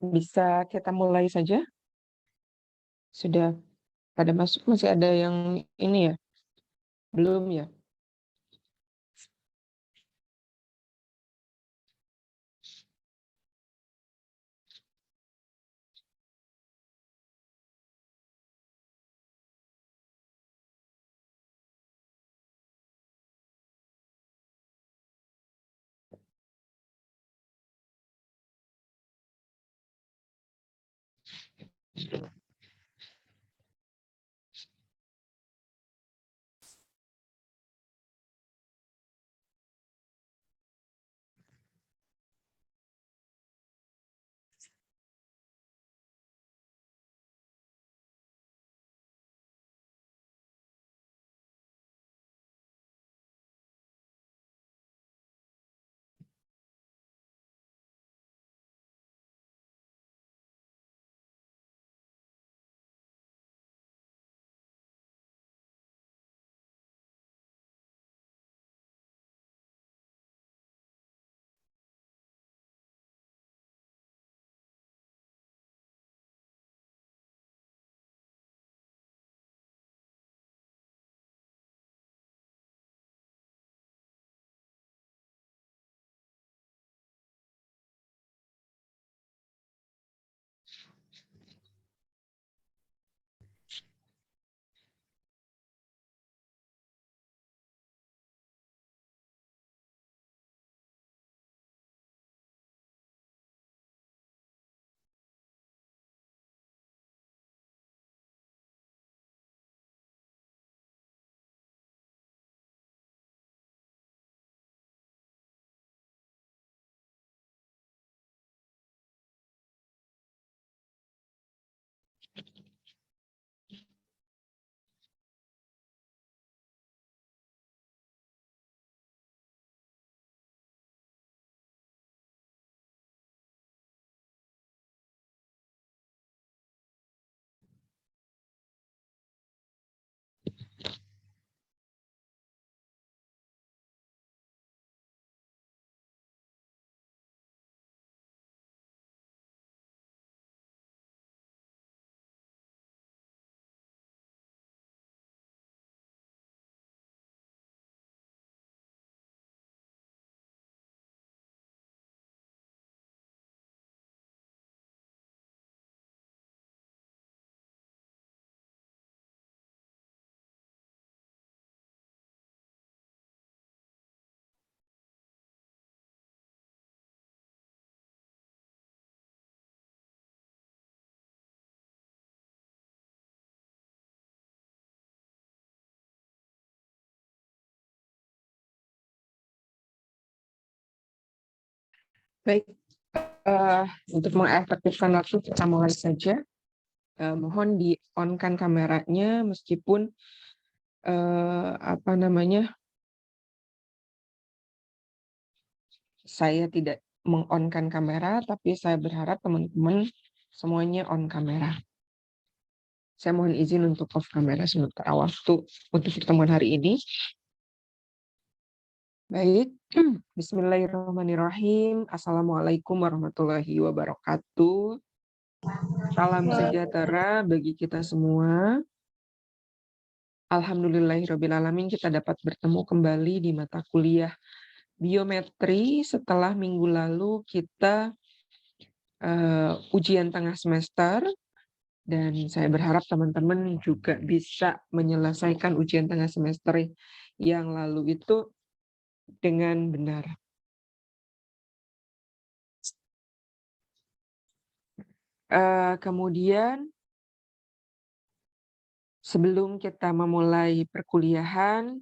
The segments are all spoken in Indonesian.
Bisa kita mulai saja? Sudah pada masuk, masih ada yang ini ya? Belum ya? Baik, untuk mengefektifkan waktu kita mulai saja. Mohon di-on-kan kameranya meskipun saya tidak meng-on-kan kamera, tapi saya berharap teman-teman semuanya on kamera. Saya mohon izin untuk off kamera sementara waktu untuk pertemuan hari ini. Baik, bismillahirrahmanirrahim. Assalamualaikum warahmatullahi wabarakatuh. Salam sejahtera bagi kita semua. Alhamdulillahirrabbilalamin kita dapat bertemu kembali di mata kuliah biometri setelah minggu lalu kita ujian tengah semester, dan saya berharap teman-teman juga bisa menyelesaikan ujian tengah semester yang lalu itu dengan benar. Kemudian sebelum kita memulai perkuliahan,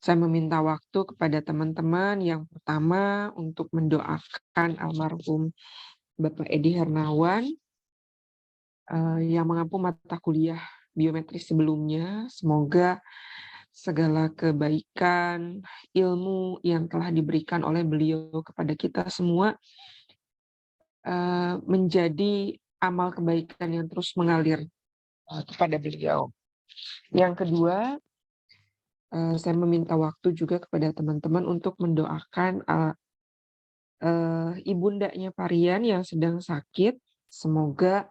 saya meminta waktu kepada teman-teman yang pertama untuk mendoakan almarhum Bapak Edi Hernawan yang mengampu mata kuliah biometri sebelumnya. Semoga segala kebaikan, ilmu yang telah diberikan oleh beliau kepada kita semua menjadi amal kebaikan yang terus mengalir kepada beliau. Yang kedua, saya meminta waktu juga kepada teman-teman untuk mendoakan ibundanya Parian yang sedang sakit. Semoga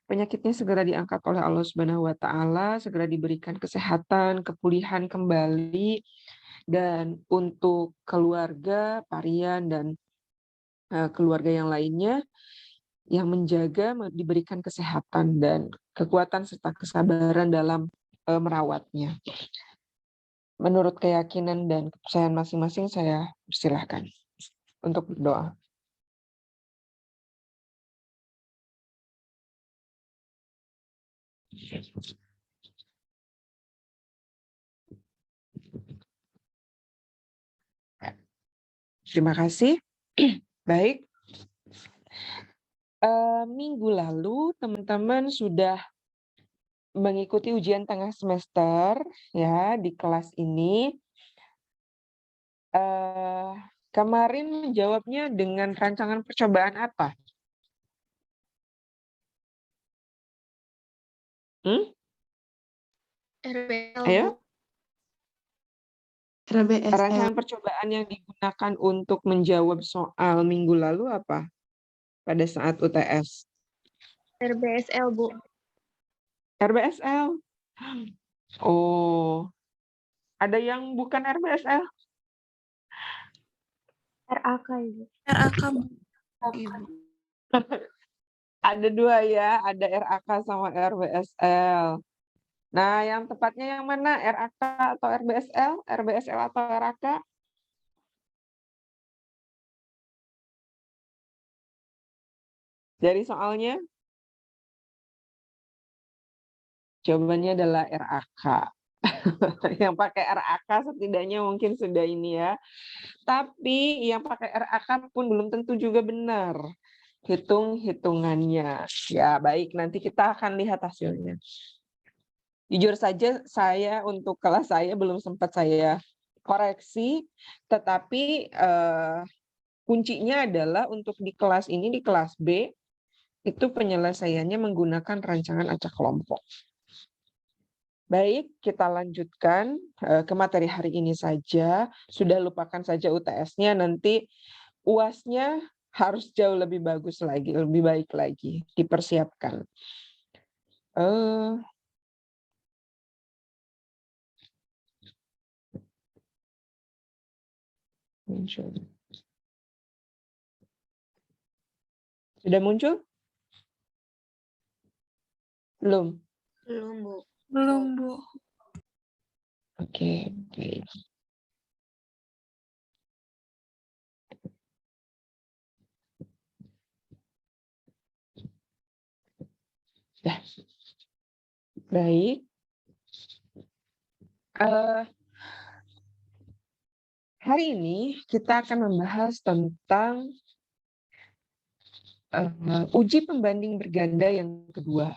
penyakitnya segera diangkat oleh Allah Subhanahu wa taala, segera diberikan kesehatan, kepulihan kembali, dan untuk keluarga Parian dan keluarga yang lainnya yang menjaga, diberikan kesehatan dan kekuatan serta kesabaran dalam merawatnya. Menurut keyakinan dan kepercayaan masing-masing, saya persilahkan untuk berdoa. Terima kasih. Baik. Minggu lalu teman-teman sudah mengikuti ujian tengah semester ya di kelas ini. Kemarin menjawabnya dengan rancangan percobaan apa? RBL, Ayo. Bu. RBSL. Rancangan percobaan yang digunakan untuk menjawab soal minggu lalu apa? Pada saat UTS. RBSL, Bu. RBSL. Oh. Ada yang bukan RBSL? RAK, Ibu. RAK, Bu. Ibu. Ada dua ya, ada RAK sama RBSL. Nah, yang tepatnya yang mana? RAK atau RBSL? RBSL atau RAK? Dari soalnya? Jawabannya adalah RAK. Yang pakai RAK setidaknya mungkin sudah ini ya. Tapi yang pakai RAK pun belum tentu juga benar hitung-hitungannya. Ya, baik, nanti kita akan lihat hasilnya. Jujur saja saya untuk kelas saya belum sempat saya koreksi, tetapi kuncinya adalah untuk di kelas ini, di kelas B, itu penyelesaiannya menggunakan rancangan acak kelompok. Baik, kita lanjutkan ke materi hari ini saja. Sudah lupakan saja UTS-nya, nanti UAS-nya harus jauh lebih bagus lagi, lebih baik lagi, dipersiapkan. Muncul. Sudah muncul? Belum? Belum, Bu. Belum, Bu. Oke, baik. Ya. Baik. Hari ini kita akan membahas tentang uji pembanding berganda yang kedua.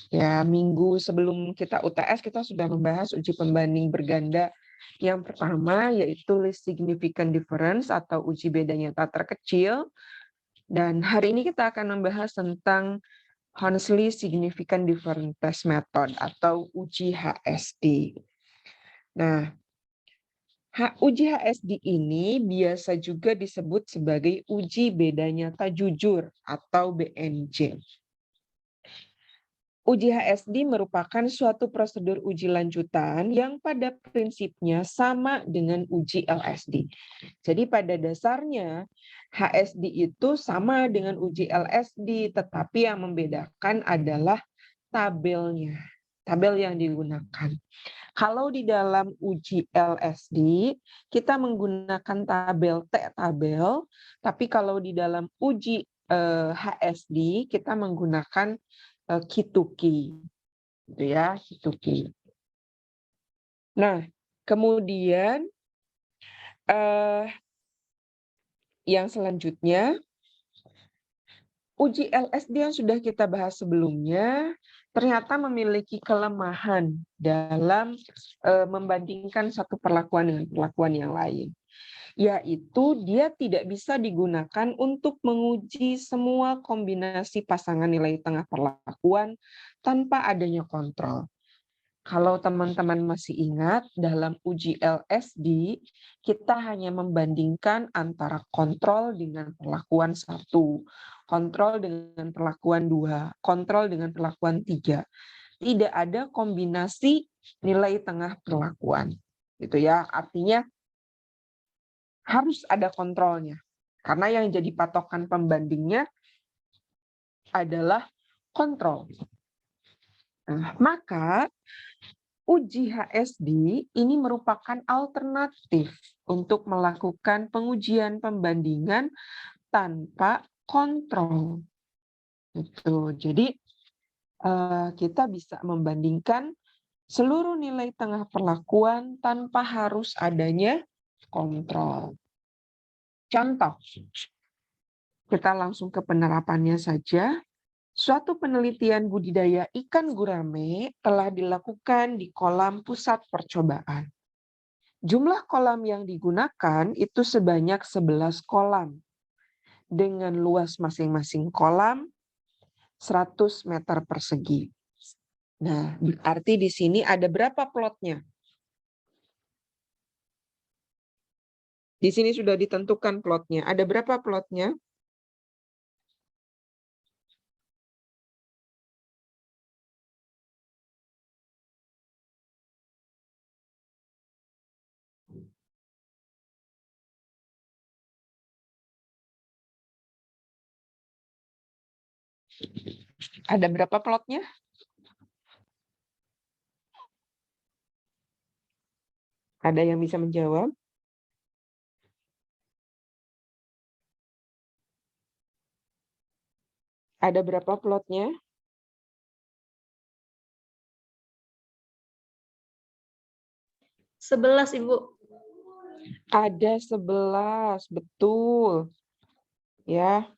Ya, minggu sebelum kita UTS kita sudah membahas uji pembanding berganda yang pertama, yaitu least significant difference atau uji beda nyata terkecil. Dan hari ini kita akan membahas tentang Honestly Significant Difference Test Method atau uji HSD. Nah, uji HSD ini biasa juga disebut sebagai uji beda nyata jujur atau BNJ. Uji HSD merupakan suatu prosedur uji lanjutan yang pada prinsipnya sama dengan uji LSD. Jadi pada dasarnya HSD itu sama dengan uji LSD, tetapi yang membedakan adalah tabelnya, tabel yang digunakan. Kalau di dalam uji LSD, kita menggunakan tabel T-tabel, tapi kalau di dalam uji HSD, kita menggunakan key to key, gitu ya, key to key. Nah, kemudian yang selanjutnya, uji LSD yang sudah kita bahas sebelumnya ternyata memiliki kelemahan dalam membandingkan satu perlakuan dengan perlakuan yang lain, yaitu dia tidak bisa digunakan untuk menguji semua kombinasi pasangan nilai tengah perlakuan tanpa adanya kontrol. Kalau teman-teman masih ingat, dalam uji LSD, kita hanya membandingkan antara kontrol dengan perlakuan 1, kontrol dengan perlakuan 2, kontrol dengan perlakuan 3. Tidak ada kombinasi nilai tengah perlakuan. Gitu ya. Artinya harus ada kontrolnya. Karena yang jadi patokan pembandingnya adalah kontrol. Nah, maka uji HSD ini merupakan alternatif untuk melakukan pengujian pembandingan tanpa kontrol. Gitu. Jadi kita bisa membandingkan seluruh nilai tengah perlakuan tanpa harus adanya kontrol. Contoh, kita langsung ke penerapannya saja. Suatu penelitian budidaya ikan gurame telah dilakukan di kolam pusat percobaan. Jumlah kolam yang digunakan itu sebanyak 11 kolam dengan luas masing-masing kolam 100 meter persegi. Nah, berarti di sini ada berapa plotnya? Di sini sudah ditentukan plotnya. Ada berapa plotnya? Ada berapa plotnya? Ada yang bisa menjawab? Ada berapa plotnya? 11, Ibu. Ada 11, betul. Ya.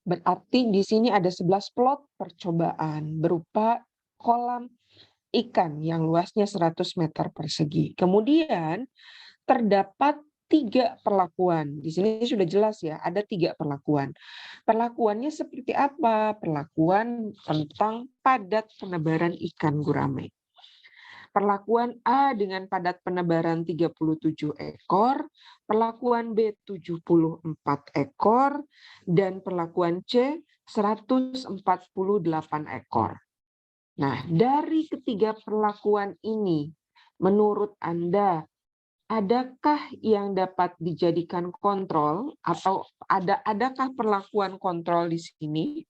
Berarti di sini ada 11 plot percobaan berupa kolam ikan yang luasnya 100 meter persegi. Kemudian terdapat 3 perlakuan. Di sini sudah jelas ya, ada 3 perlakuan. Perlakuannya seperti apa? Perlakuan tentang padat penebaran ikan gurame. Perlakuan A dengan padat penebaran 37 ekor, perlakuan B 74 ekor, dan perlakuan C 148 ekor. Nah, dari ketiga perlakuan ini, menurut Anda, adakah yang dapat dijadikan kontrol atau adakah perlakuan kontrol di sini?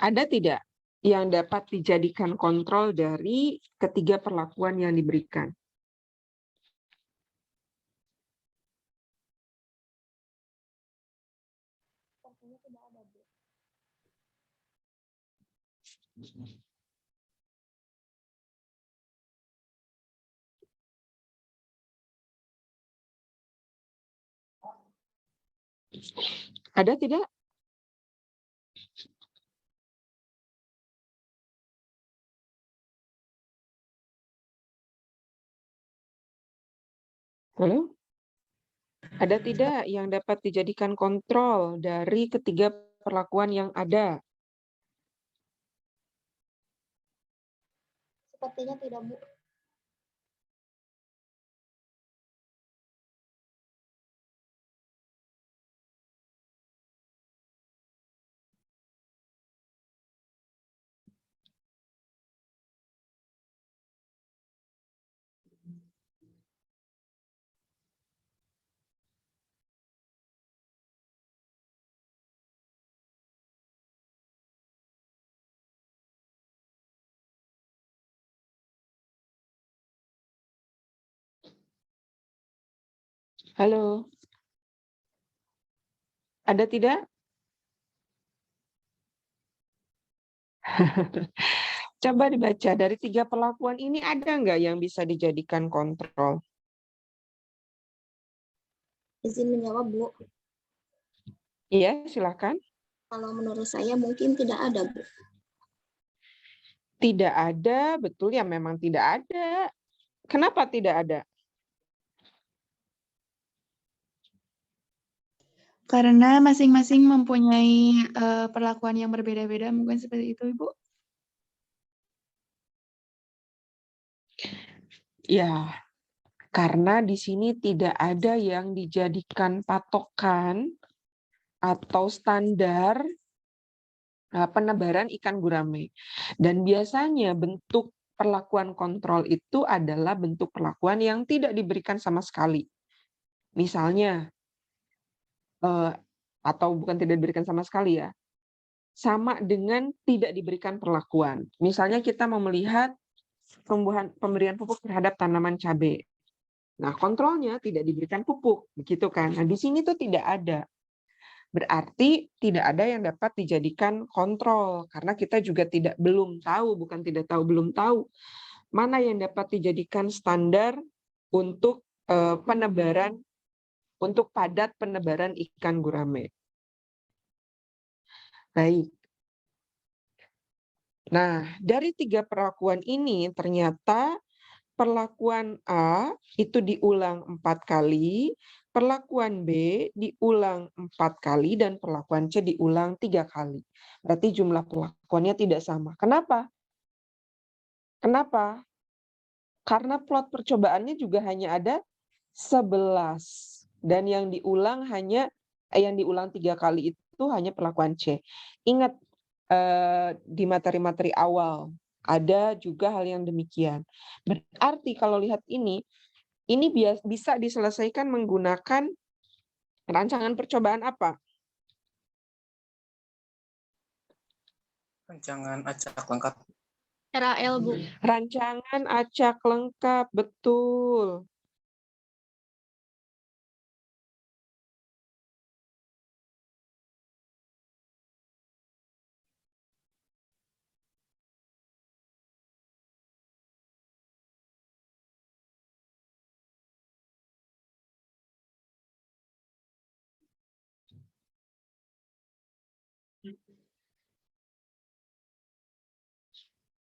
Ada tidak yang dapat dijadikan kontrol dari ketiga perlakuan yang diberikan? Ada tidak? Halo? Ada tidak yang dapat dijadikan kontrol dari ketiga perlakuan yang ada? Sepertinya tidak, Bu. Halo? Ada tidak? Coba dibaca, dari 3 perlakuan ini ada nggak yang bisa dijadikan kontrol? Izin menjawab, Bu. Iya, silakan. Kalau menurut saya mungkin tidak ada, Bu. Tidak ada, betul ya, memang tidak ada. Kenapa tidak ada? Karena masing-masing mempunyai perlakuan yang berbeda-beda, mungkin seperti itu, Ibu. Ya, karena di sini tidak ada yang dijadikan patokan atau standar penebaran ikan gurame. Dan biasanya bentuk perlakuan kontrol itu adalah bentuk perlakuan yang tidak diberikan sama sekali. Misalnya, atau bukan tidak diberikan sama sekali ya, sama dengan tidak diberikan perlakuan. Misalnya kita mau melihat pemberian pupuk terhadap tanaman cabai. Nah, kontrolnya tidak diberikan pupuk, begitu kan? Nah, di sini tuh tidak ada. Berarti tidak ada yang dapat dijadikan kontrol karena kita juga belum tahu, bukan tidak tahu, belum tahu mana yang dapat dijadikan standar untuk penebaran, untuk padat penebaran ikan gurame. Baik. Nah, dari 3 perlakuan ini ternyata perlakuan A itu diulang 4 kali, perlakuan B diulang 4 kali, dan perlakuan C diulang 3 kali. Berarti jumlah perlakuannya tidak sama. Kenapa? Kenapa? Karena plot percobaannya juga hanya ada 11. Dan yang diulang 3 kali itu hanya perlakuan C. Ingat, di materi-materi awal, ada juga hal yang demikian. Berarti kalau lihat ini bisa diselesaikan menggunakan rancangan percobaan apa? Rancangan acak lengkap. RAL, Bu. Rancangan acak lengkap, betul.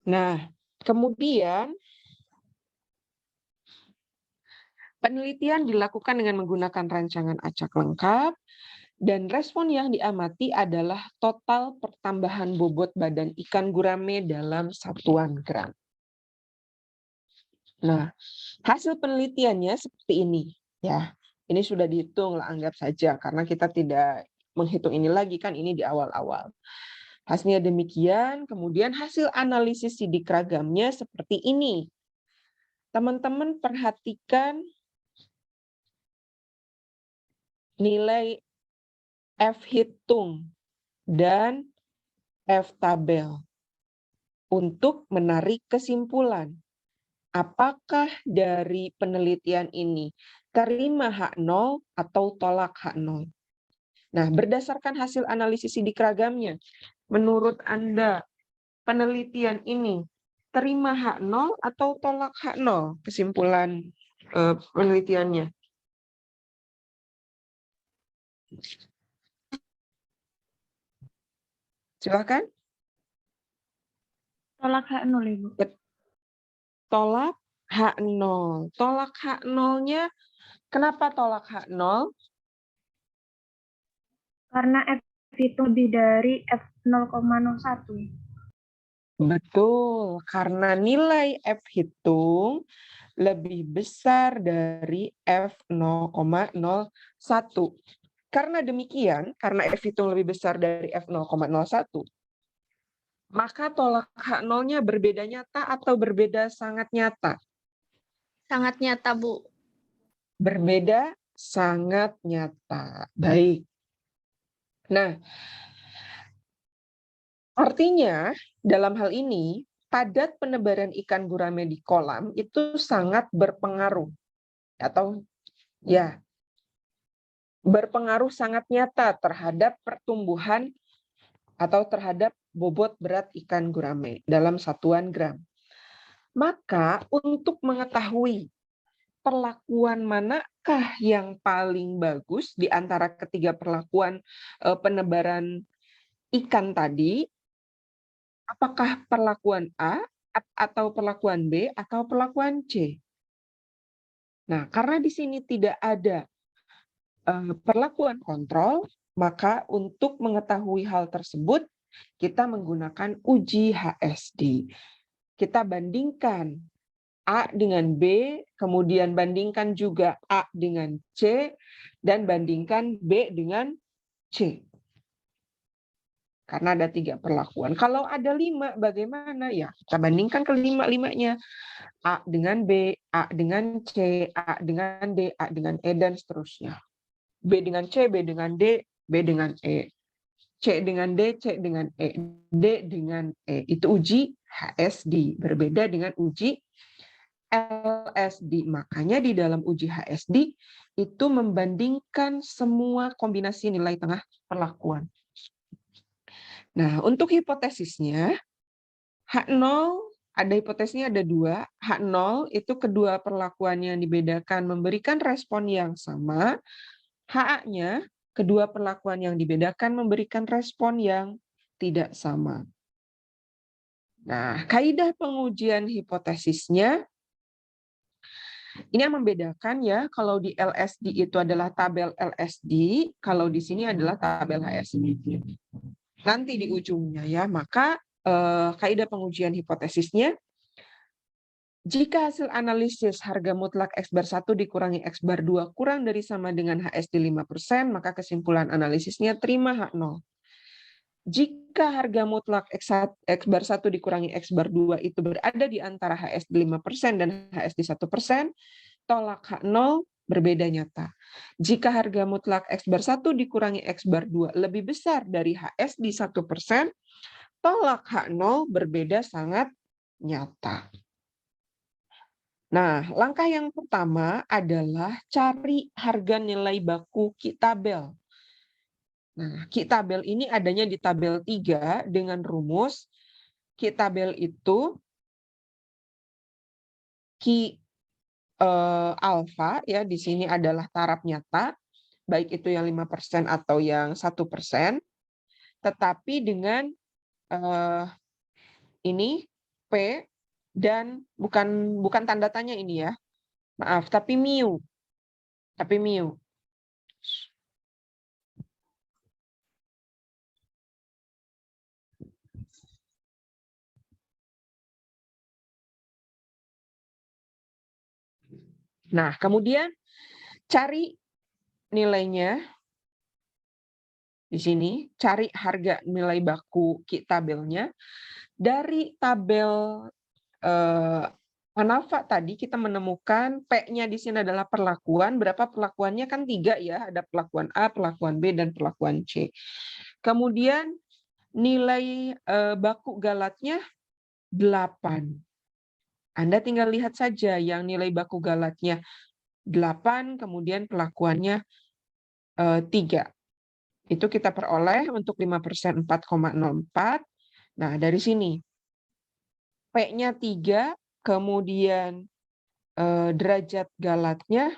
Nah, kemudian penelitian dilakukan dengan menggunakan rancangan acak lengkap, dan respon yang diamati adalah total pertambahan bobot badan ikan gurame dalam satuan gram. Nah, hasil penelitiannya seperti ini, ya. Ini sudah dihitung lah, anggap saja, karena kita tidak menghitung ini lagi kan, ini di awal-awal. Hasilnya demikian, kemudian hasil analisis sidik ragamnya seperti ini. Teman-teman perhatikan nilai F hitung, dan F tabel untuk menarik kesimpulan. Apakah dari penelitian ini terima H0 atau tolak H0? Nah, berdasarkan hasil analisis sidik ragamnya, menurut Anda penelitian ini terima H0 atau tolak H0 kesimpulan penelitiannya? Silakan. Tolak H0, Ibu. Tolak H0. Tolak H0-nya, kenapa tolak H0? Karena F itu lebih dari F0,01. Betul, karena nilai F hitung lebih besar dari F0,01. Karena demikian, karena F hitung lebih besar dari F0,01, maka tolak H0-nya berbeda nyata atau berbeda sangat nyata? Sangat nyata, Bu. Berbeda sangat nyata. Baik. Nah, artinya dalam hal ini, padat penebaran ikan gurame di kolam itu sangat berpengaruh. Atau ya, berpengaruh sangat nyata terhadap pertumbuhan atau terhadap bobot berat ikan gurame dalam satuan gram. Maka untuk mengetahui perlakuan manakah yang paling bagus di antara ketiga perlakuan penebaran ikan tadi, apakah perlakuan A atau perlakuan B atau perlakuan C? Nah, karena di sini tidak ada perlakuan kontrol, maka untuk mengetahui hal tersebut, kita menggunakan uji HSD. Kita bandingkan A dengan B, kemudian bandingkan juga A dengan C, dan bandingkan B dengan C. Karena ada 3 perlakuan. Kalau ada 5, bagaimana? Ya, kita bandingkan kelima-limanya. A dengan B, A dengan C, A dengan D, A dengan E, dan seterusnya. B dengan C, B dengan D, B dengan E. C dengan D, C dengan E, D dengan E. Itu uji HSD, berbeda dengan uji LSD. Makanya di dalam uji HSD itu membandingkan semua kombinasi nilai tengah perlakuan. Nah, untuk hipotesisnya, H0 ada hipotesisnya ada 2. H0 itu kedua perlakuan yang dibedakan memberikan respon yang sama. HA-nya kedua perlakuan yang dibedakan memberikan respon yang tidak sama. Nah, kaidah pengujian hipotesisnya ini yang membedakan ya, kalau di LSD itu adalah tabel LSD, kalau di sini adalah tabel HSD. Nanti di ujungnya ya, maka kaidah pengujian hipotesisnya, jika hasil analisis harga mutlak X bar 1 dikurangi X bar 2 kurang dari sama dengan HSD 5%, maka kesimpulan analisisnya terima H0. Jika harga mutlak X bar 1 dikurangi X bar 2 itu berada di antara HSD 5% dan HSD 1%, tolak H0 berbeda nyata. Jika harga mutlak X bar 1 dikurangi X bar 2 lebih besar dari HSD 1%, tolak H0 berbeda sangat nyata. Nah, langkah yang pertama adalah cari harga nilai baku Ki tabel. Nah, Ki tabel ini adanya di tabel 3 dengan rumus Ki tabel itu Ki alfa ya, di sini adalah taraf nyata, baik itu yang 5% atau yang 1%, tetapi dengan ini P dan bukan tanda tanya ini ya. Maaf, tapi mu. Tapi mu. Nah, kemudian cari nilainya di sini, cari harga nilai baku Ki tabelnya dari tabel Hanafa tadi kita menemukan P-nya di sini adalah perlakuan. Berapa perlakuannya? Kan 3 ya. Ada perlakuan A, perlakuan B, dan perlakuan C. Kemudian nilai baku galatnya 8. Anda tinggal lihat saja yang nilai baku galatnya 8, kemudian perlakuannya 3. Itu kita peroleh untuk 5% 4,04. Nah, dari sini P-nya 3, kemudian derajat galatnya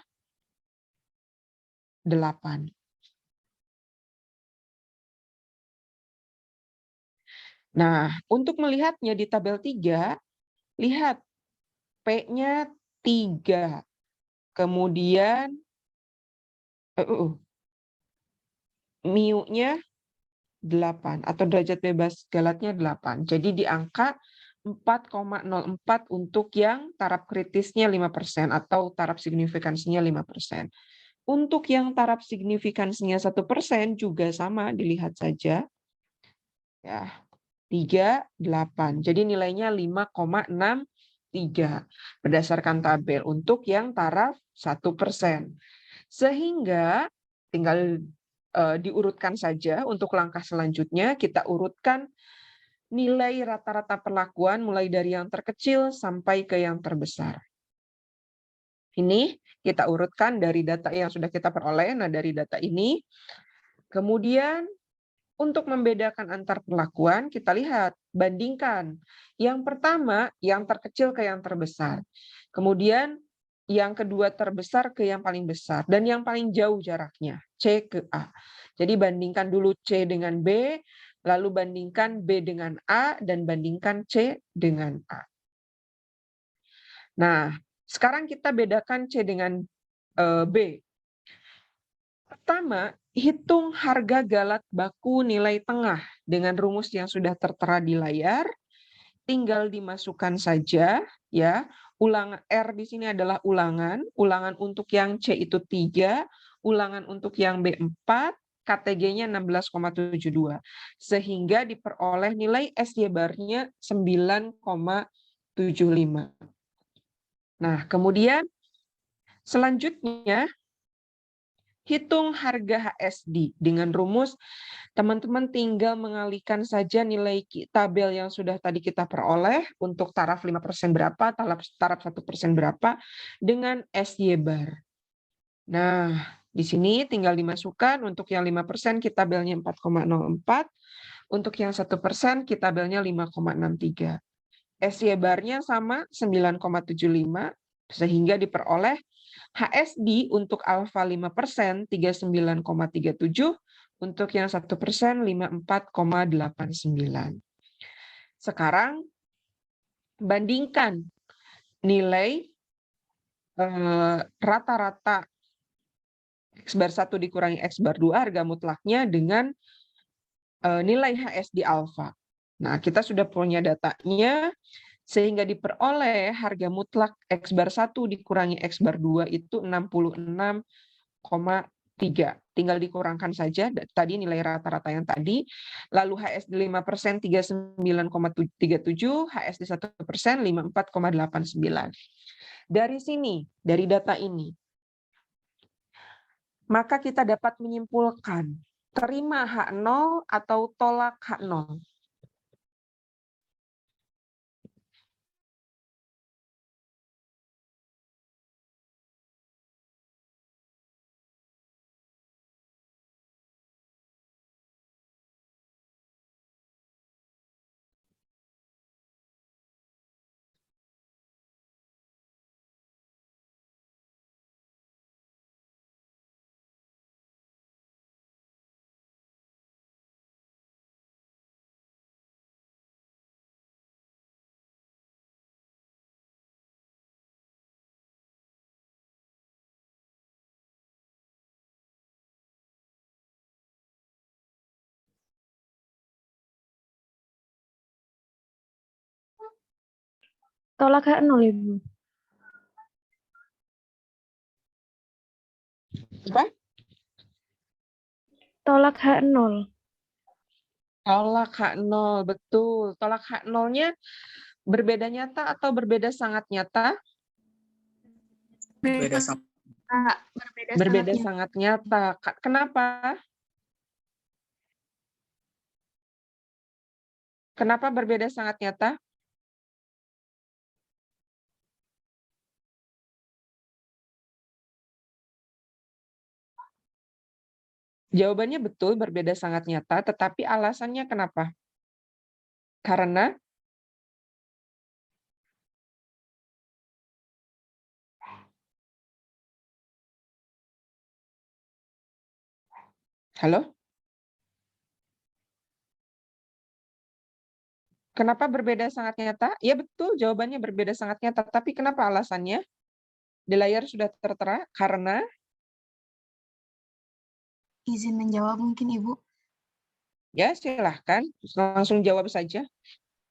8. Nah, untuk melihatnya di tabel 3, lihat P-nya 3, kemudian mu-nya 8 atau derajat bebas galatnya 8. Jadi di angka 4,04 untuk yang taraf kritisnya 5% atau taraf signifikansinya 5%. Untuk yang taraf signifikansinya 1% juga sama, dilihat saja. Ya, 3, 8. Jadi nilainya 5,63 berdasarkan tabel untuk yang taraf 1%. Sehingga tinggal diurutkan saja untuk langkah selanjutnya, kita urutkan nilai rata-rata perlakuan mulai dari yang terkecil sampai ke yang terbesar. Ini kita urutkan dari data yang sudah kita peroleh. Nah, dari data ini, kemudian untuk membedakan antar perlakuan, kita lihat, bandingkan. Yang pertama, yang terkecil ke yang terbesar. Kemudian yang kedua terbesar ke yang paling besar. Dan yang paling jauh jaraknya, C ke A. Jadi bandingkan dulu C dengan B, lalu bandingkan B dengan A, dan bandingkan C dengan A. Nah, sekarang kita bedakan C dengan B. Pertama, hitung harga galat baku nilai tengah dengan rumus yang sudah tertera di layar. Tinggal dimasukkan saja ya. Ulangan R di sini adalah ulangan. Ulangan untuk yang C itu 3, ulangan untuk yang B 4, KTG-nya 16,72. Sehingga diperoleh nilai SY bar-nya 9,75. Nah, kemudian selanjutnya hitung harga HSD dengan rumus teman-teman tinggal mengalihkan saja nilai tabel yang sudah tadi kita peroleh untuk taraf 5% berapa, taraf 1% berapa dengan SY bar. Nah, di sini tinggal dimasukkan untuk yang 5% kita tabelnya 4,04, untuk yang 1% kita tabelnya 5,63. SY bar-nya sama 9,75 sehingga diperoleh HSD untuk alfa 5% 39,37, untuk yang 1% 54,89. Sekarang bandingkan nilai rata-rata X bar 1 dikurangi X bar 2 harga mutlaknya dengan nilai HSD alfa. Nah, kita sudah punya datanya, sehingga diperoleh harga mutlak X bar 1 dikurangi X bar 2 itu 66,3. Tinggal dikurangkan saja tadi nilai rata-rata yang tadi. Lalu HSD 5% 39,37, HSD 1% 54,89. Dari sini, dari data ini, maka kita dapat menyimpulkan terima H0 atau tolak H0. Tolak H0, Ibu. Apa? Tolak H0. Tolak H0, betul. Tolak H0-nya Berbeda nyata atau berbeda sangat nyata? Beda Beda sama berbeda Berbeda sangat sangat nyata. Kenapa? Kenapa berbeda sangat nyata? Jawabannya betul, berbeda sangat nyata, tetapi alasannya kenapa? Karena halo? Kenapa berbeda sangat nyata? Ya betul, jawabannya berbeda sangat nyata, tapi kenapa alasannya? Di layar sudah tertera, karena izin menjawab mungkin Ibu. ya silahkan, langsung jawab saja.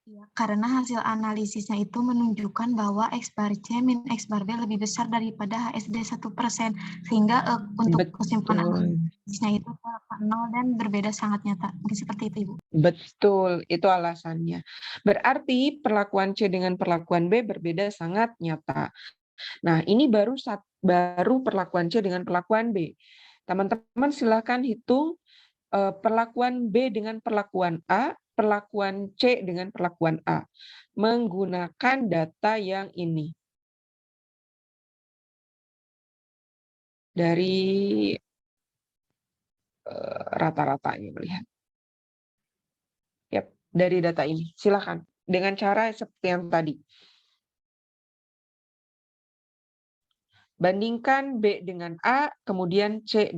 Ya, karena hasil analisisnya itu menunjukkan bahwa X bar C min X bar B lebih besar daripada HSD 1%. Sehingga untuk kesimpulan Betul. analisisnya itu 0 dan berbeda sangat nyata. Mungkin seperti itu Ibu. Betul, itu alasannya. Berarti perlakuan C dengan perlakuan B berbeda sangat nyata. Nah, ini baru perlakuan C dengan perlakuan B. Teman-teman silakan hitung perlakuan B dengan perlakuan A, perlakuan C dengan perlakuan A. Menggunakan data yang ini. Dari rata-ratanya melihat. Yap, dari data ini. Silakan. Dengan cara seperti yang tadi. Bandingkan B dengan A, kemudian C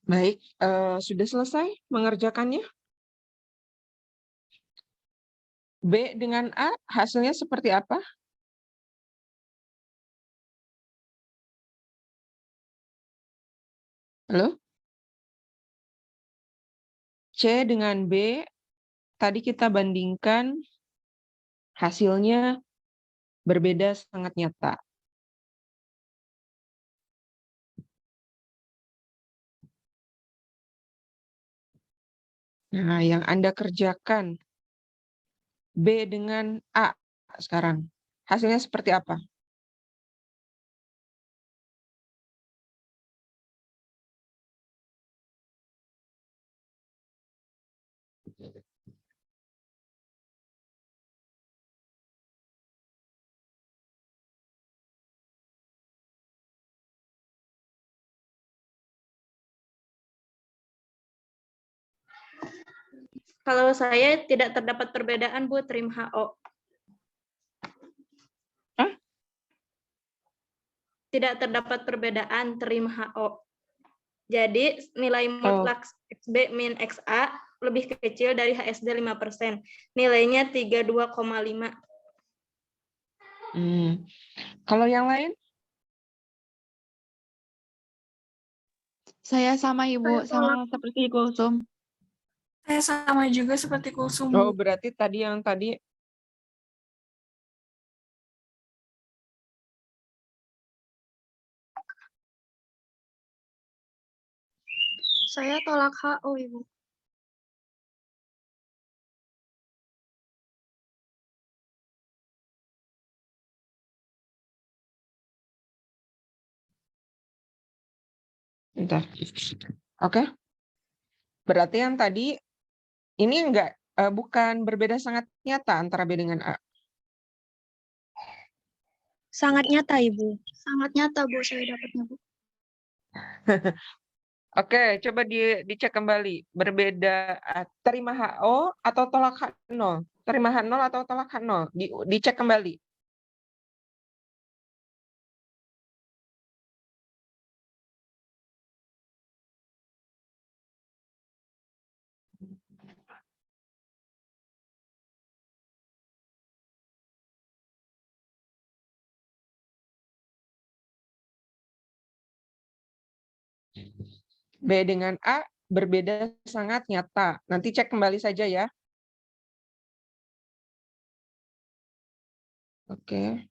Baik, sudah selesai mengerjakannya? B dengan A hasilnya seperti apa? Halo? C dengan B, tadi kita bandingkan hasilnya berbeda sangat nyata. Nah, yang Anda kerjakan B dengan A sekarang, hasilnya seperti apa? Kalau saya tidak terdapat perbedaan, Bu, trim HO. Hah? Tidak terdapat perbedaan, trim HO. Jadi nilai mutlak XB min XA lebih kecil dari HSD 5%. Nilainya 32,5. Kalau yang lain? Saya sama Ibu, sama seperti Kulsum. Saya sama juga seperti Kulsum. Oh, berarti tadi yang tadi Saya tolak HO, Ibu. bentar. Oke. Berarti yang tadi ini bukan berbeda sangat nyata antara B dengan A. Sangat nyata, Ibu. Sangat nyata, Bu, saya dapatnya, Bu. Oke, coba dicek kembali. Berbeda terima HO atau tolak H0? Terima H0 atau tolak H0? Dicek kembali. B dengan A berbeda sangat nyata. Nanti cek kembali saja ya. Oke.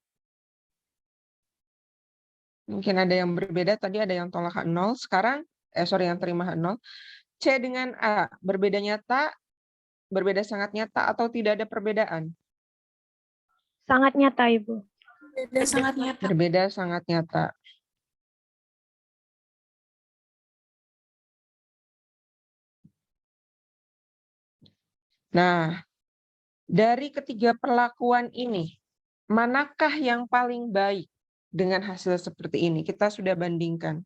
Mungkin ada yang berbeda, tadi ada yang tolak H0, sekarang, yang terima H0. C dengan A, berbeda nyata, berbeda sangat nyata, atau tidak ada perbedaan? Sangat nyata, Ibu. Beda sangat nyata. Berbeda sangat nyata. Nah, dari ketiga perlakuan ini, manakah yang paling baik dengan hasil seperti ini? Kita sudah bandingkan.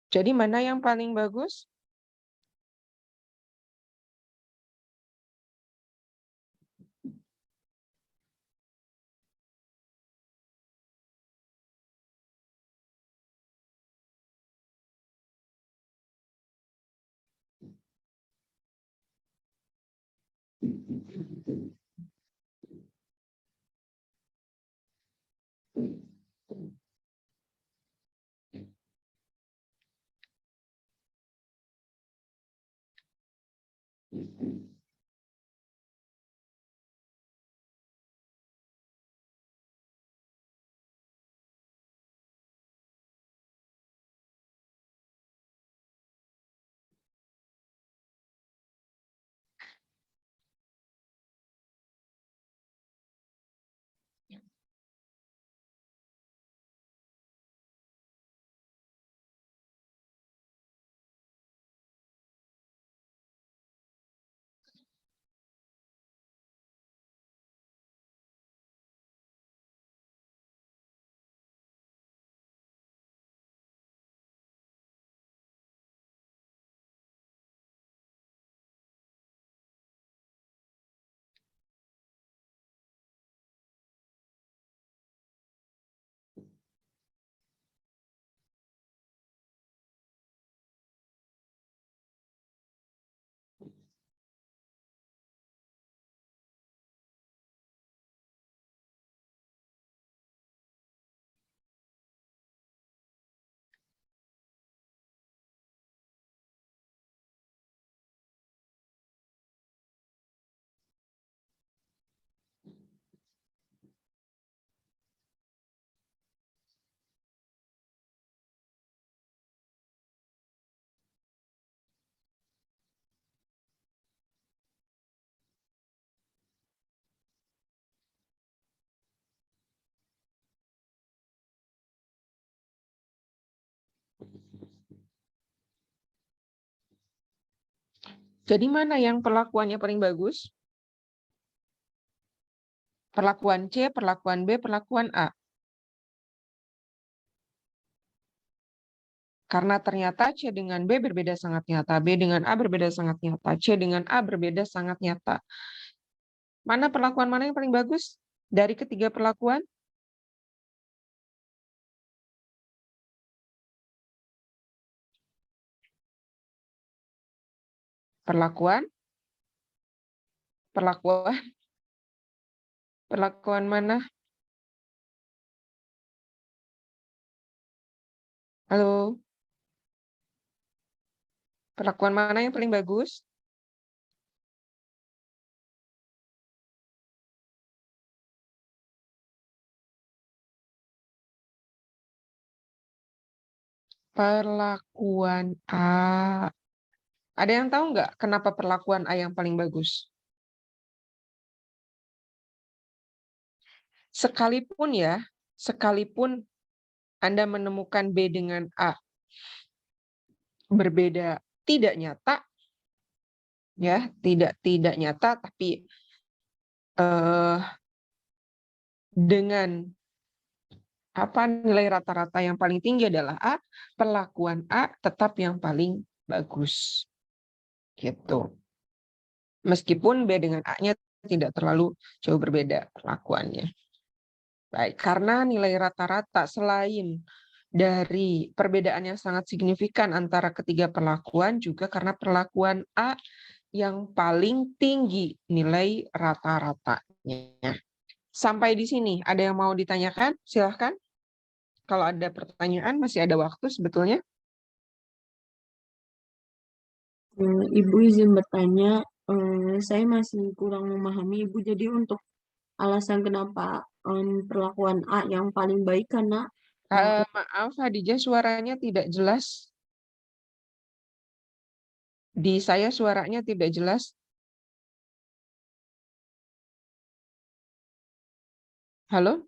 Jadi mana yang paling bagus? Jadi mana yang perlakuannya paling bagus? Perlakuan C, perlakuan B, perlakuan A. Karena ternyata C dengan B berbeda sangat nyata, B dengan A berbeda sangat nyata, C dengan A berbeda sangat nyata. Mana perlakuan mana yang paling bagus dari ketiga perlakuan? Perlakuan, perlakuan, perlakuan mana? Halo, perlakuan mana yang paling bagus? Perlakuan A. Ada yang tahu nggak kenapa perlakuan A yang paling bagus? Sekalipun Anda menemukan B dengan A berbeda tidak nyata, ya, tidak nyata, tapi dengan nilai rata-rata yang paling tinggi adalah A, perlakuan A tetap yang paling bagus. Gitu. Meskipun B dengan A-nya tidak terlalu jauh berbeda perlakuannya. Baik, karena nilai rata-rata selain dari perbedaan yang sangat signifikan antara ketiga perlakuan, juga karena perlakuan A yang paling tinggi nilai rata-ratanya. Sampai di sini, ada yang mau ditanyakan? Silahkan. Kalau ada pertanyaan, masih ada waktu sebetulnya. Ibu izin bertanya, saya masih kurang memahami Ibu. Jadi untuk alasan kenapa perlakuan A yang paling baik karena Maaf, Hadijah, suaranya tidak jelas. Di saya suaranya tidak jelas. Halo?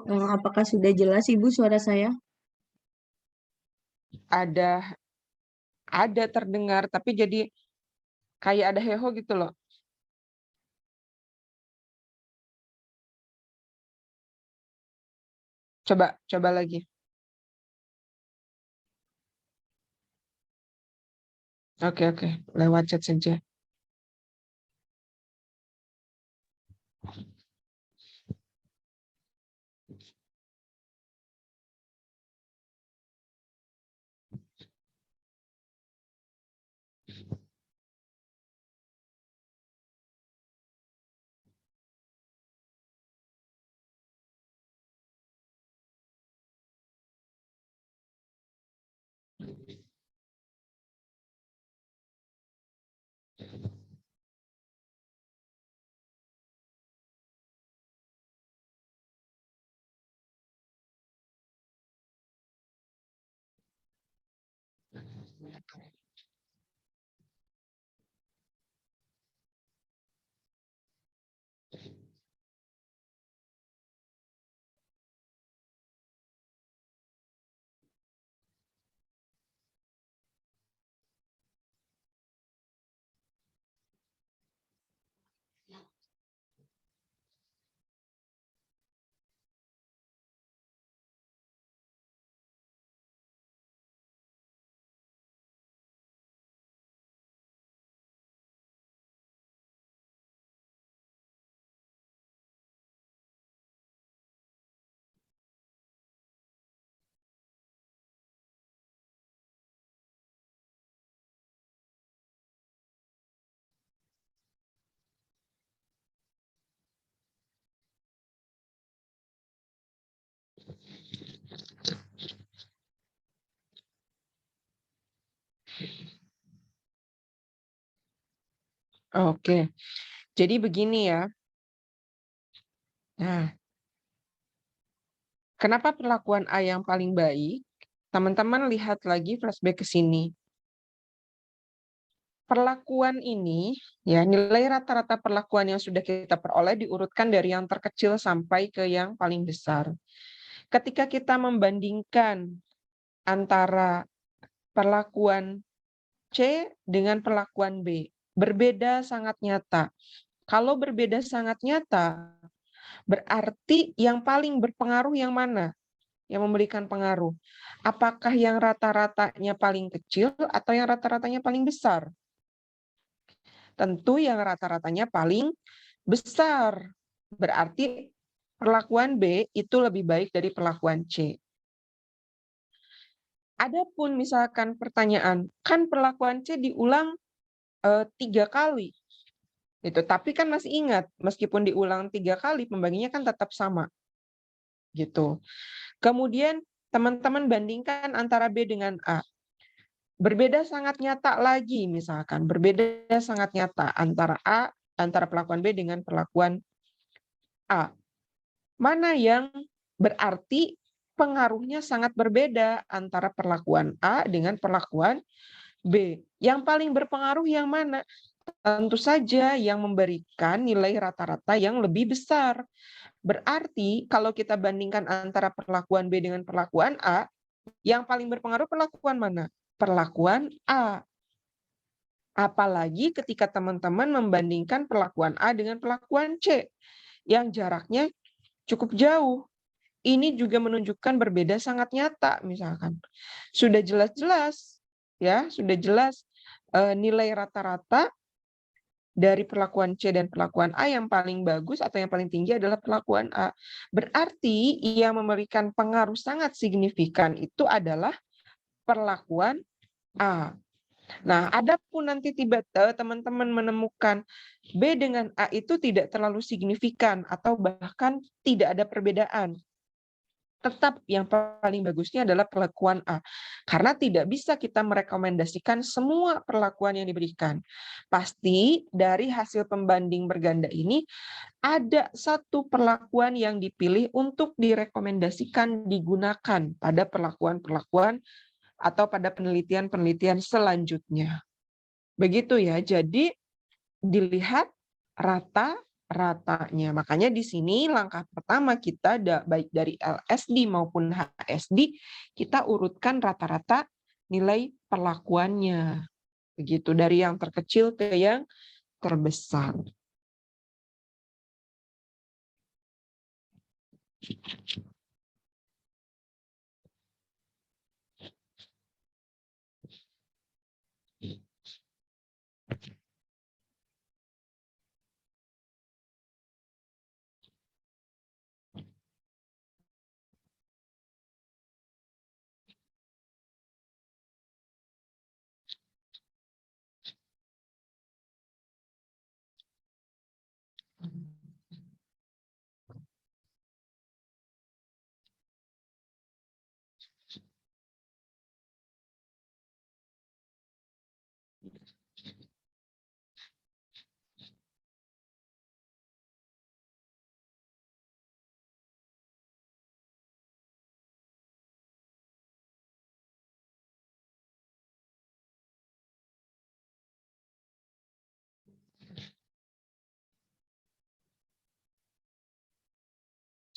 apakah sudah jelas Ibu suara saya? Ada terdengar, tapi jadi kayak ada heho gitu loh. Coba lagi. Oke, lewat chat saja. Oke, jadi begini ya. Nah, kenapa perlakuan A yang paling baik? Teman-teman lihat lagi flashback ke sini. Perlakuan ini, ya, nilai rata-rata perlakuan yang sudah kita peroleh diurutkan dari yang terkecil sampai ke yang paling besar. Ketika kita membandingkan antara perlakuan C dengan perlakuan B, berbeda sangat nyata. Kalau berbeda sangat nyata, berarti yang paling berpengaruh yang mana? Yang memberikan pengaruh. Apakah yang rata-ratanya paling kecil atau yang rata-ratanya paling besar? Tentu yang rata-ratanya paling besar. Berarti perlakuan B itu lebih baik dari perlakuan C. Adapun misalkan pertanyaan, kan perlakuan C diulang 3 kali. Gitu. Tapi kan masih ingat, meskipun diulang 3 kali, pembaginya kan tetap sama. Gitu. Kemudian teman-teman bandingkan antara B dengan A. Berbeda sangat nyata lagi, misalkan. Berbeda sangat nyata antara perlakuan B dengan perlakuan A. Mana yang berarti pengaruhnya sangat berbeda antara perlakuan A dengan perlakuan B. Yang paling berpengaruh yang mana? Tentu saja yang memberikan nilai rata-rata yang lebih besar. Berarti kalau kita bandingkan antara perlakuan B dengan perlakuan A, yang paling berpengaruh perlakuan mana? Perlakuan A. Apalagi ketika teman-teman membandingkan perlakuan A dengan perlakuan C, yang jaraknya cukup jauh. Ini juga menunjukkan berbeda sangat nyata, misalkan. Sudah jelas-jelas, ya, sudah jelas nilai rata-rata dari perlakuan C dan perlakuan A yang paling bagus atau yang paling tinggi adalah perlakuan A. Berarti yang memberikan pengaruh sangat signifikan itu adalah perlakuan A. Nah, adapun nanti teman-teman menemukan B dengan A itu tidak terlalu signifikan atau bahkan tidak ada perbedaan. Tetap yang paling bagusnya adalah perlakuan A. Karena tidak bisa kita merekomendasikan semua perlakuan yang diberikan. Pasti dari hasil pembanding berganda ini ada satu perlakuan yang dipilih untuk direkomendasikan digunakan pada perlakuan-perlakuan atau pada penelitian-penelitian selanjutnya. Begitu ya. Jadi dilihat rata-ratanya. Makanya di sini langkah pertama kita baik dari LSD maupun HSD kita urutkan rata-rata nilai perlakuannya. Begitu dari yang terkecil ke yang terbesar.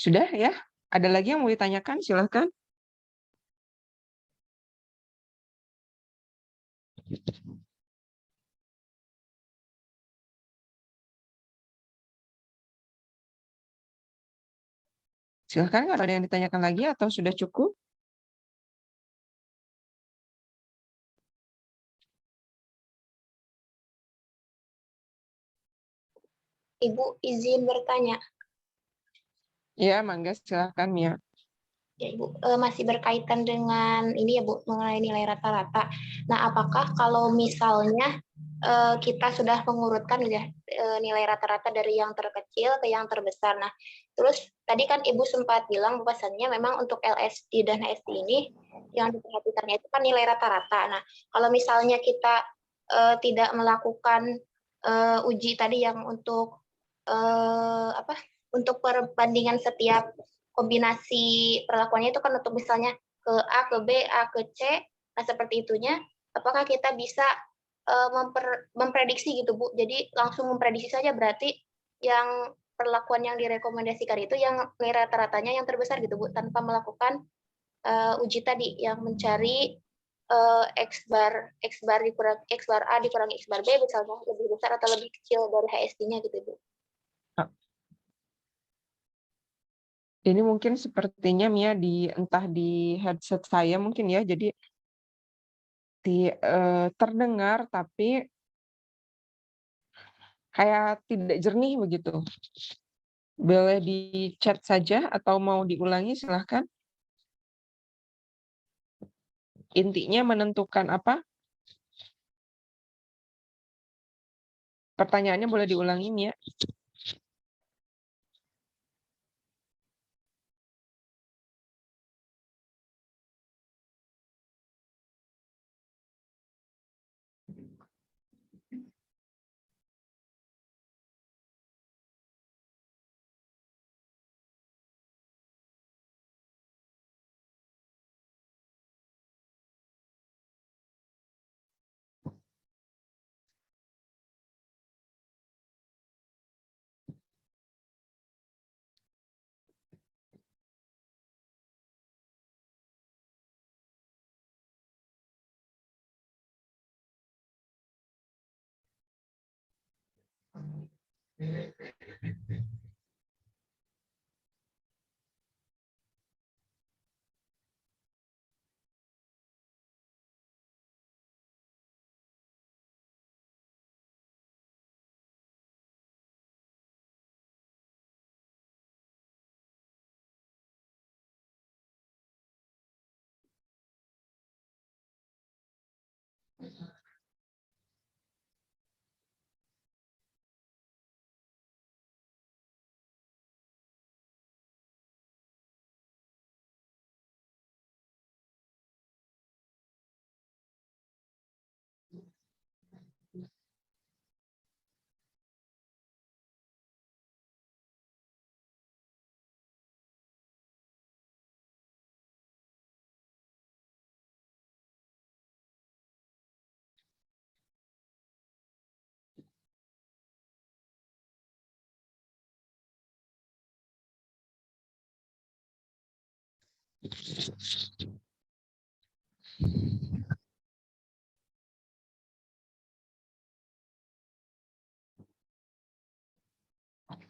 Sudah ya? Ada lagi yang mau ditanyakan? Silahkan. Silahkan, kalau ada yang ditanyakan lagi atau sudah cukup? Ibu izin bertanya. Ya, mangga silahkan Mia. Ya, Ibu, masih berkaitan dengan ini ya, Bu, mengenai nilai rata-rata. Nah, apakah kalau misalnya kita sudah mengurutkan ya nilai rata-rata dari yang terkecil ke yang terbesar. Nah, terus tadi kan Ibu sempat bilang bahwasannya memang untuk LSD dan HSD ini yang diperhatikannya itu kan nilai rata-rata. Nah, kalau misalnya kita tidak melakukan uji tadi yang untuk untuk perbandingan setiap kombinasi perlakuannya itu kan untuk misalnya ke A ke B, A ke C, nah seperti itunya, apakah kita bisa memprediksi gitu Bu? Jadi langsung memprediksi saja berarti yang perlakuan yang direkomendasikan itu yang nilai rata-ratanya yang terbesar gitu Bu, tanpa melakukan uji tadi yang mencari X bar dikurang X bar A dikurangi X bar B misalnya lebih besar atau lebih kecil dari HSD-nya gitu Bu. Ini mungkin sepertinya Mia entah di headset saya mungkin ya, jadi terdengar tapi kayak tidak jernih begitu. Boleh di chat saja atau mau diulangi silahkan. Intinya menentukan apa? Pertanyaannya boleh diulangi Mia.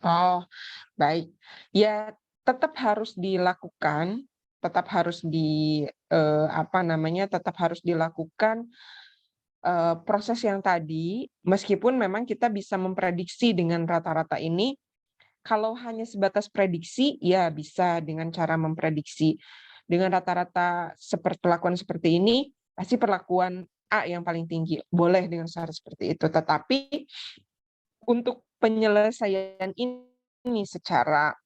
Oh, baik. Ya, tetap harus dilakukan, tetap harus tetap harus dilakukan proses yang tadi, meskipun memang kita bisa memprediksi dengan rata-rata ini. Kalau hanya sebatas prediksi, ya bisa dengan cara memprediksi. Dengan rata-rata perlakuan seperti ini, pasti perlakuan A yang paling tinggi. Boleh dengan cara seperti itu. Tetapi untuk penyelesaian ini secara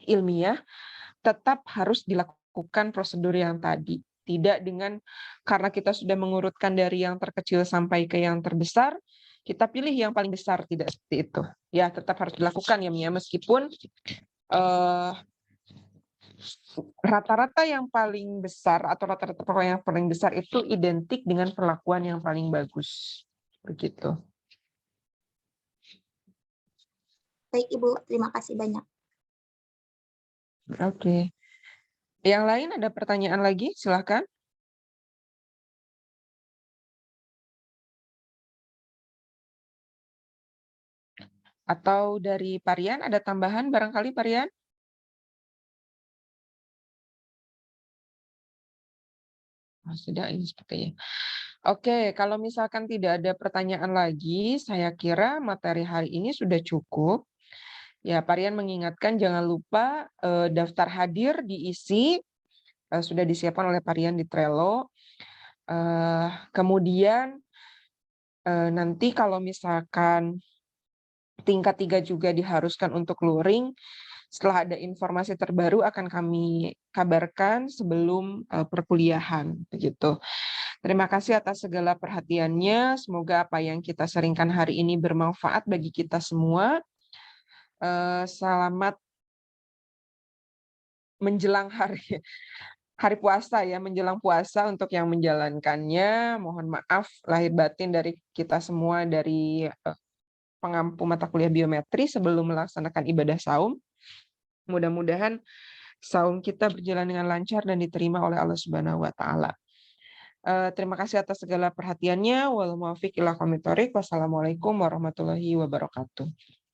ilmiah, tetap harus dilakukan prosedur yang tadi. Tidak karena kita sudah mengurutkan dari yang terkecil sampai ke yang terbesar, kita pilih yang paling besar, tidak seperti itu. Ya, tetap harus dilakukan ya Mia, meskipun rata-rata yang paling besar atau rata-rata perlakuan yang paling besar itu identik dengan perlakuan yang paling bagus. Begitu. Baik Ibu, terima kasih banyak. Oke. Yang lain ada pertanyaan lagi? Silahkan. Atau dari Parian ada tambahan barangkali Parian? Oh, sudah ini sepertinya. Oke, kalau misalkan tidak ada pertanyaan lagi, saya kira materi hari ini sudah cukup. Ya, Parian mengingatkan jangan lupa daftar hadir diisi, sudah disiapkan oleh Parian di Trello. Kemudian nanti kalau misalkan tingkat 3 juga diharuskan untuk luring, setelah ada informasi terbaru akan kami kabarkan sebelum perkuliahan, begitu. Terima kasih atas segala perhatiannya. Semoga apa yang kita sharingkan hari ini bermanfaat bagi kita semua. Selamat menjelang hari puasa ya, menjelang puasa untuk yang menjalankannya. Mohon maaf lahir batin dari kita semua dari pengampu mata kuliah biometri sebelum melaksanakan ibadah saum. Mudah-mudahan saum kita berjalan dengan lancar dan diterima oleh Allah Subhanahu wa taala. Terima kasih atas segala perhatiannya. Wal muwaffiq ila aqwamit thoriq. Wassalamualaikum warahmatullahi wabarakatuh.